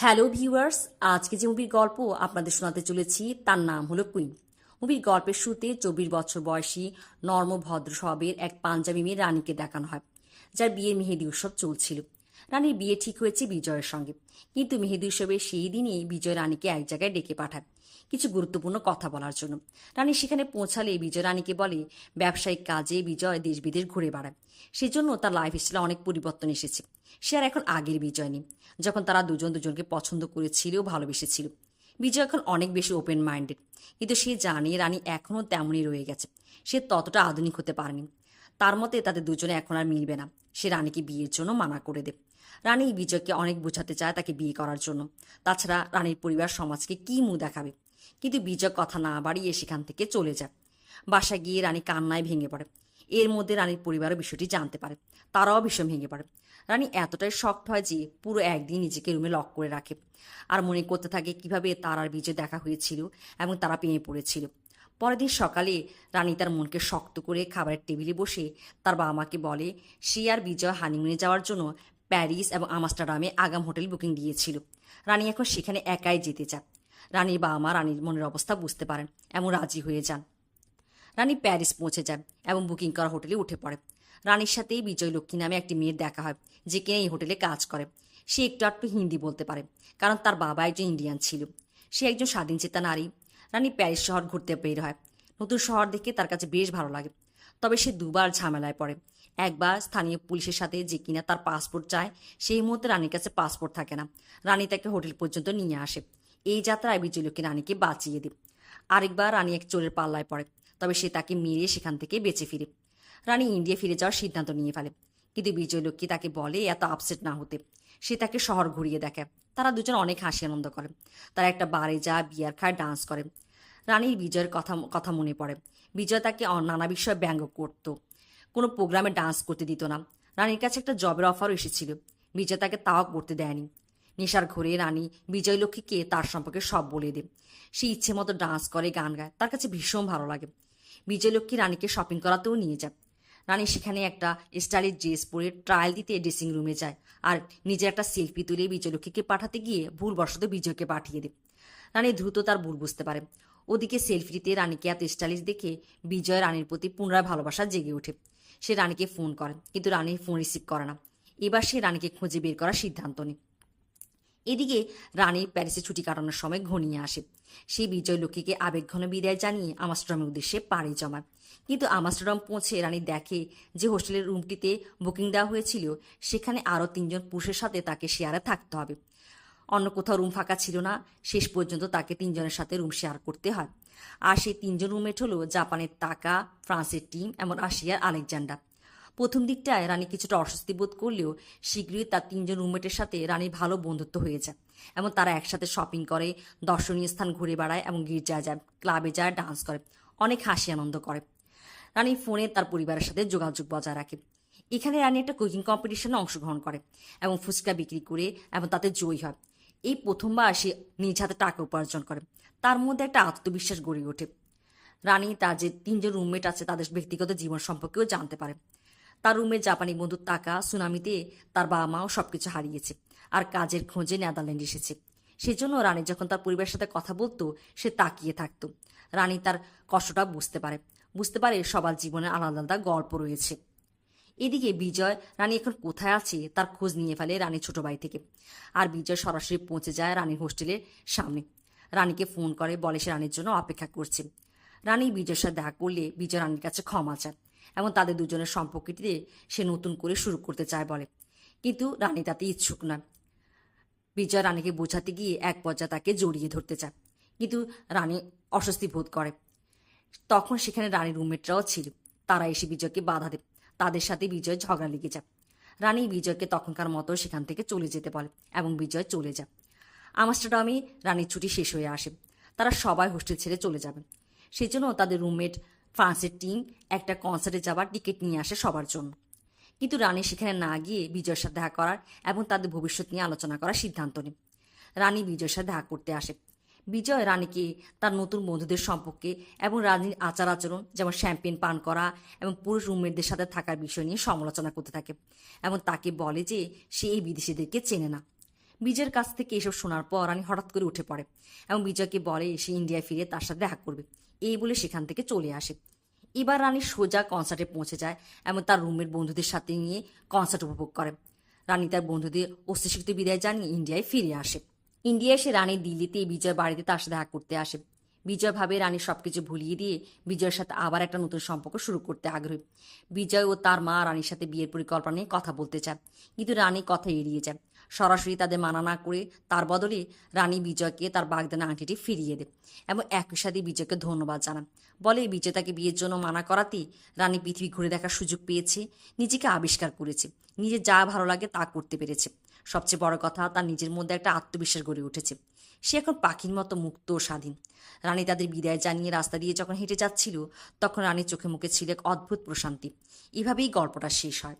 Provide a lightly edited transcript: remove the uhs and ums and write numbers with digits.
Hello viewers, আজকে যে মুভির গল্প আপনাদের শোনাতে চলেছি তার নাম হলো কুইন। মুভির গল্পের শুরুতে 24 বছর বয়সী নর্মভদ্র স্বভাবের এক পাঞ্জাবি মেয়ে রানীকে দেখানো হয়, যার বিয়ের মেহেদি উৎসব চলছিল। রানীর বিয়ে ঠিক হয়েছে বিজয়ের সঙ্গে, কিন্তু মেহেদি উৎসবের সেই দিনই বিজয় রানীকে এক জায়গায় ডেকে পাঠায় কিছু গুরুত্বপূর্ণ কথা বলার জন্য। রানী সেখানে পৌঁছালে বিজয় রানীকে বলে ব্যবসায়িক কাজে বিজয় দেশ বিদেশ ঘুরে বেড়ায়, সেজন্য তার লাইফ স্টাইলে অনেক পরিবর্তন এসেছে। সে আর এখন আগের বিজয় নেই, যখন তারা দুজন দুজনকে পছন্দ করেছিল ও ভালোবেসেছিল। বিজয় এখন অনেক বেশি ওপেন মাইন্ডেড, কিন্তু সে জানে রানী এখনও তেমনই রয়ে গেছে। সে ততটা আধুনিক হতে পারেনি। তার মতে তাদের দুজনে এখন আর মিলবে না। সে রানীকে বিয়ের জন্য মানা করে দেয়। রানী বিজয়কে অনেক বোঝাতে চায় তাকে বিয়ে করার জন্য। তাছাড়া রানীর পরিবার সমাজকে কী মুখ দেখাবে, কিন্তু বিজয় কথা না বাড়িয়ে সেখান থেকে চলে যায়। বাসায় গিয়ে রানী কান্নায় ভেঙে পড়ে। এর মধ্যে রানীর পরিবারও বিষয়টি জানতে পারে, তারাও ভীষণ ভেঙে পড়ে। রানী এতটাই শক্ট হয় যে পুরো একদিন নিজেকে রুমে লক করে রাখে, আর মনে করতে থাকে কিভাবে তার আর বিজয় দেখা হয়েছিল এবং তারা প্রেমে পড়েছিল। পরের দিন সকালে রানী তার মনকে শক্ত করে খাবারের টেবিলে বসে তার বাবা মাকে বলে সে আর বিজয় হানিমুনে যাওয়ার জন্য প্যারিস এবং আমস্টারডামে আগাম হোটেল বুকিং দিয়েছিল। রানী এখন সেখানে একাই যেতে চায়। রানীর বাবা মা রানীর মনের অবস্থা বুঝতে পারেন এবং রাজি হয়ে যান। রানী প্যারিস পৌঁছে যায় এবং বুকিং করা হোটেলে উঠে পড়ে। রানীর সাথেই বিজয়লক্ষ্মী নামে একটি মেয়ের দেখা হয়, যে কিনা এই হোটেলে কাজ করে। সে একটু আধটু হিন্দি বলতে পারে, কারণ তার বাবা একজন ইন্ডিয়ান ছিল। সে একজন স্বাধীনচেতা নারী। রানী প্যারিস শহর ঘুরতে বের হয়। নতুন শহর দেখে তার কাছে বেশ ভালো লাগে, তবে সে দুবার ঝামেলায় পড়ে। একবার স্থানীয় পুলিশের সাথে, যে কিনা তার পাসপোর্ট চায়। সেই মুহূর্তে রানীর কাছে পাসপোর্ট থাকে না। রানী তাকে হোটেল পর্যন্ত নিয়ে আসে। এই যাত্রায় বিজয়লক্ষ্মী রানীকে বাঁচিয়ে দেয়। আরেকবার রানী এক চোরের পাল্লায় পড়ে, তবে সে তাকে মেরে সেখান থেকে বেঁচে ফিরে। রানী ইন্ডিয়া ফিরে যাওয়ার সিদ্ধান্ত নিয়ে ফেলে, কিন্তু বিজয়লক্ষ্মী তাকে বলে এত আপসেট না হতে। সে তাকে শহর ঘুরিয়ে দেখে। তারা দুজন অনেক হাসি আনন্দ করে। তারা একটা বারে যায়, বিয়ার খায়, ডান্স করে। রানীর বিজয়ের কথা কথা মনে পড়ে। বিজয় তাকে নানা বিষয়ে ব্যঙ্গ করত, কোনো প্রোগ্রামে ডান্স করতে দিত না। রানীর কাছে একটা জবের অফারও এসেছিল, বিজয় তাকে তাও করতে দেয়নি। নেশার ঘরে রানী বিজয়লক্ষ্মীকে তার সম্পর্কে সব বলে দেয়। সে ইচ্ছে মতো ডান্স করে, গান গায়, তার কাছে ভীষণ ভালো লাগে। বিজয়লক্ষ্মী রানীকে শপিং করাতেও নিয়ে যায়। রানী সেখানে একটা স্টাইলিশ ড্রেস পরে ট্রায়াল দিতে ড্রেসিং রুমে যায়, আর নিজের একটা সেলফি তুলে বিজয়লক্ষ্মীকে পাঠাতে গিয়ে ভুলবশত বিজয়কে পাঠিয়ে দেয়। রানী দ্রুত তার ভুল বুঝতে পারে। ওদিকে সেলফিতে রানীকে এত স্টাইলিশ দেখে বিজয় রানীর প্রতি পুনরায় ভালোবাসা জেগে ওঠে। সে রানীকে ফোন করে, কিন্তু রানী ফোন রিসিভ করে না। এবার সে রানীকে খুঁজে বের করার সিদ্ধান্ত নেয়। এদিকে রানীর প্যারিসে ছুটি কাটানোর সময় ঘনিয়ে আসে। সে বিজয়লক্ষ্মীকে আবেগঘন বিদায় জানিয়ে আমস্টারডামের উদ্দেশ্যে পাড়ি জমায়। কিন্তু আমস্টারডাম পৌঁছে রানী দেখে যে হোস্টেলের রুমটিতে বুকিং দেওয়া হয়েছিল সেখানে আরও 3জন পুরুষের সাথে তাকে শেয়ারে থাকতে হবে। অন্য কোথাও রুম ফাঁকা ছিল না। শেষ পর্যন্ত তাকে 3জনের সাথে রুম শেয়ার করতে হয়। আর সেই 3জন রুমমেট হলো জাপানের তাকা, ফ্রান্সের টিম এবং রাশিয়ার আলেকজান্ডার। প্রথম দিকটায় রানী কিছুটা অস্বস্তি বোধ করলেও শীঘ্রই তার 3জন রুমমেটের সাথে রানীর ভালো বন্ধুত্ব হয়ে যায় এবং তারা একসাথে শপিং করে, দর্শনীয় স্থান ঘুরে বেড়ায় এবং গির্জায় যায়, ক্লাবে যায়, ডান্স করে, অনেক হাসি আনন্দ করে। রানী ফোনে তার পরিবারের সাথে যোগাযোগ বজায় রাখে। এখানে রানী একটা কুকিং কম্পিটিশনে অংশগ্রহণ করে এবং ফুচকা বিক্রি করে এবং তাতে জয়ী হয়। এই প্রথমবার সে নিজ হাতে টাকা উপার্জন করে। তার মধ্যে একটা আত্মবিশ্বাস গড়ে ওঠে। রানী তার যে 3জন রুমমেট আছে তাদের ব্যক্তিগত জীবন সম্পর্কেও জানতে পারে। তার রুমের জাপানি বন্ধুর টাকা সুনামিতে তার বাবা মাও সবকিছু হারিয়েছে, আর কাজের খোঁজে নেদারল্যান্ড এসেছে। সেজন্য রানী যখন তার পরিবারের সাথে কথা বলতো সে তাকিয়ে থাকতো। রানী তার কষ্টটা বুঝতে পারে সবার জীবনে আলাদা আলাদা গল্প রয়েছে। এদিকে বিজয় রানী এখন কোথায় আছে তার খোঁজ নিয়ে ফেলে রানীর ছোট ভাই থেকে। আর বিজয় সরাসরি পৌঁছে যায় রানীর হোস্টেলের সামনে। রানীকে ফোন করে, বলে সে রানীর জন্য অপেক্ষা করছে। রানী বিজয়ের সাথে দেখা করলে বিজয় রানীর কাছে ক্ষমা চায় এবং তাদের দুজনের সম্পর্কটিতে সে নতুন করে শুরু করতে চায় বলে, কিন্তু রানী তাতে ইচ্ছুক নয়। বিজয় রানীকে বোঝাতে গিয়ে এক পর্যায়ে তাকে জড়িয়ে ধরতে চায়, কিন্তু রানী অস্বস্তি বোধ করে। তখন সেখানে রানীর রুমমেটরাও ছিল। তারা এসে বিজয়কে বাধা দেয়। তাদের সাথে বিজয় ঝগড়া লেগে যায়। রানী বিজয়কে তখনকার মতো সেখান থেকে চলে যেতে বলে এবং বিজয় চলে যায়। আমস্টারডামে রানীর ছুটি শেষ হয়ে আসে। তারা সবাই হোস্টেল ছেড়ে চলে যাবে। সেজন্য তাদের রুমমেট ফ্রান্সের টিম একটা কনসার্টে যাবার টিকিট নিয়ে আসে সবার জন্য। কিন্তু রানী সেখানে না গিয়ে বিজয়ের সাথে দেখা করার এবং তাদের ভবিষ্যৎ নিয়ে আলোচনা করার সিদ্ধান্ত নেয়। রানী বিজয়ের সাথে দেখা করতে আসে। বিজয় রানীকে তার নতুন বন্ধুদের সম্পর্কে এবং রানীর আচার আচরণ, যেমন শ্যাম্পেন পান করা এবং পুরুষ রুমমেটদের সাথে থাকার বিষয় নিয়ে সমালোচনা করতে থাকে এবং তাকে বলে যে সে এই বিদেশিদেরকে চেনে না। বিজয়ের কাছ থেকে এসব শোনার পর রানী হঠাৎ করে উঠে পড়ে এবং বিজয়কে বলে সে ইন্ডিয়ায় ফিরে তার সাথে দেখা করবে। এই বলে সেখান থেকে চলে আসে। এবার রানী সোজা কনসার্টে পৌঁছে যায় এবং তার রুমের বন্ধুদের সাথে নিয়ে কনসার্ট উপভোগ করে। রানী তার বন্ধুদের অস্তিশক্ত বিদায় জানিয়ে ইন্ডিয়ায় ফিরে আসে। ইন্ডিয়ায় এসে রানী দিল্লিতে বিজয় বাড়িতে তার সাথে দেখা করতে আসে। বিজয় ভাবে রানী সবকিছু ভুলিয়ে দিয়ে বিজয়ের সাথে আবার একটা নতুন সম্পর্ক শুরু করতে আগ্রহী। বিজয় ও তার মা রানীর সাথে বিয়ের পরিকল্পনা নিয়ে কথা বলতে চায়, কিন্তু রানী কথা এড়িয়ে যায়। সরাসরি তাদের মানা না করে তার বদলে রানী বিজয়কে তার বাগদানা আংটিটি ফিরিয়ে দেয় এবং একই সাথে বিজয়কে ধন্যবাদ জানান। বলে বিজয় তাকে বিয়ের জন্য মানা করাতেই রানী পৃথিবী ঘুরে দেখার সুযোগ পেয়েছে, নিজেকে আবিষ্কার করেছে, নিজের যা ভালো লাগে তা করতে পেরেছে। সবচেয়ে বড় কথা, তার নিজের মধ্যে একটা আত্মবিশ্বাস গড়ে উঠেছে। সে এখন পাখির মতো মুক্ত ও স্বাধীন। রানী তাদের বিদায় জানিয়ে রাস্তা দিয়ে যখন হেঁটে যাচ্ছিল, তখন রানীর চোখে মুখে ছিল এক অদ্ভুত প্রশান্তি। এভাবেই গল্পটা শেষ হয়।